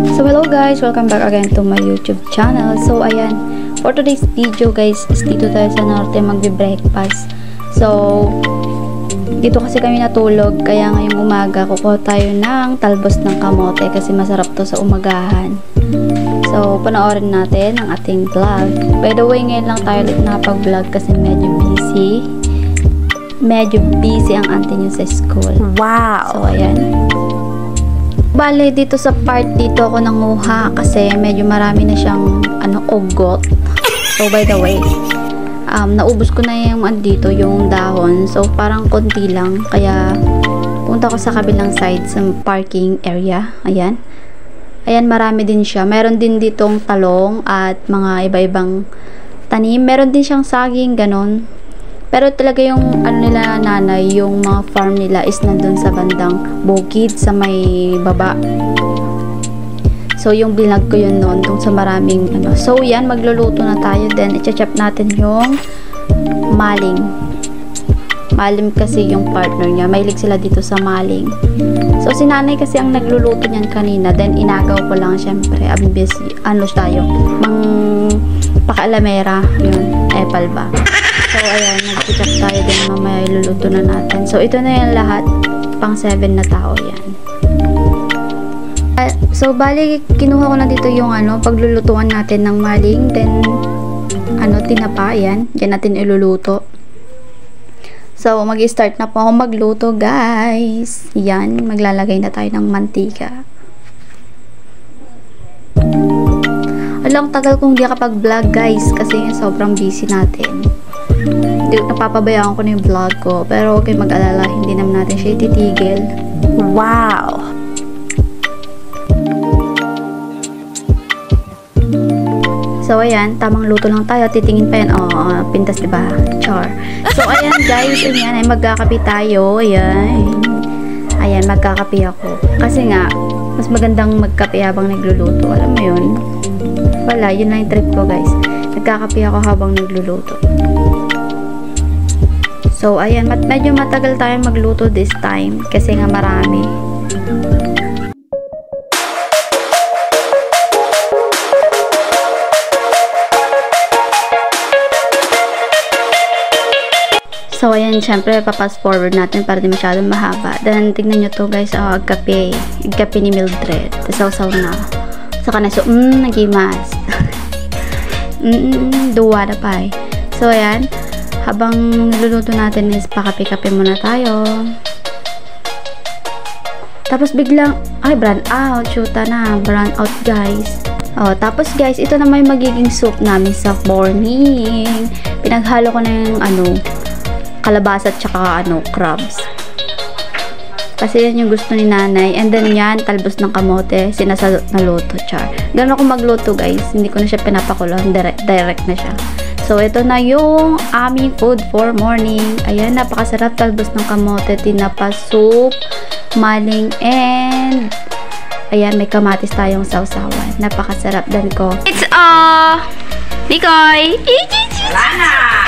So hello guys, welcome back again to my YouTube channel. So ayan, for today's video guys, is dito tayo sa norte magbe-breakfast. So dito kasi kami natulog, kaya ngayong umaga kukuha tayo ng talbos ng kamote kasi masarap to sa umagahan. So panoorin natin ang ating vlog. By the way, ngayon lang tayo ulit nakapag-vlog kasi medyo busy ang auntie niyo sa school. Wow! So ayan, bale dito sa part dito ako nanguha kasi medyo marami na siyang ugot. So by the way, naubos ko na yung dito yung dahon, so parang konti lang, kaya punta ko sa kabilang side sa parking area. Ayan, marami din siya. Meron din ditong talong at mga iba-ibang tanim. Meron din siyang saging, ganon. Pero talaga yung nila nanay, yung mga farm nila is nandun sa bandang bukid sa may baba. So yung binag ko yun noon, dun sa maraming So yan, magluluto na tayo. Then i-chop natin yung maling. Maling kasi yung partner niya. Mahilig sila dito sa maling. So si nanay kasi ang nagluluto niyan kanina. Then inagaw ko lang, syempre. Busy. Tayo? Paka-alamera. Yun. Epal ba? So ayan, nag-chop tayo din, mamaya iluluto na natin. So ito na yan lahat, pang 7 na tao yan. So bali, kinuha ko na dito yung paglulutuan natin ng maling, then tinapa, yan natin iluluto. So mag-start na po ako magluto guys. Yan, maglalagay na tayo ng mantika. Alang tagal kong di kapag-vlog guys kasi sobrang busy natin. Napapabayaan ko na yung vlog ko, pero huwag kayong mag-alala, hindi naman natin siya ititigil. Wow! So ayan, tamang luto lang tayo, titingin pa yan. Pintas diba? Char. So ayan guys, ayan, ay magkakape tayo. Ayan, magkakape ako kasi nga mas magandang magkape habang nagluluto, alam mo yun. Wala, yun lang yung trip ko guys, nagkakape ako habang nagluluto. So ayan, medyo matagal tayong magluto this time kasi nga marami. So ayan, syempre papas forward natin para di masyadong mahaba. Then tignan nyo to guys, agkape ni Mildred, tasaw-saw na saka na nagimas. Duwa na pa eh. So ayan, habang niluluto natin is pakape-kape muna tayo. Tapos biglang brown out, shoota na, brown out guys. Tapos guys, ito naman yung magiging soup namin sa morning. Pinaghalo ko na yung kalabasa at saka crabs. Kasi yan yung gusto ni nanay. And then yan, talbos ng kamote, sinasalo na luto, char. Ganun ako magluto guys, hindi ko na siya pinapakulo, direct na siya. So ito na yung aming food for morning. Ayan, napakasarap, talbos ng kamote, tinapa soup, maling, and ayan, may kamatis tayong sausawan. Napakasarap din ko. It's Nikoy!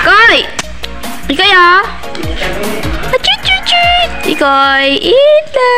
Koy! Nikoy Nikoy, eat na!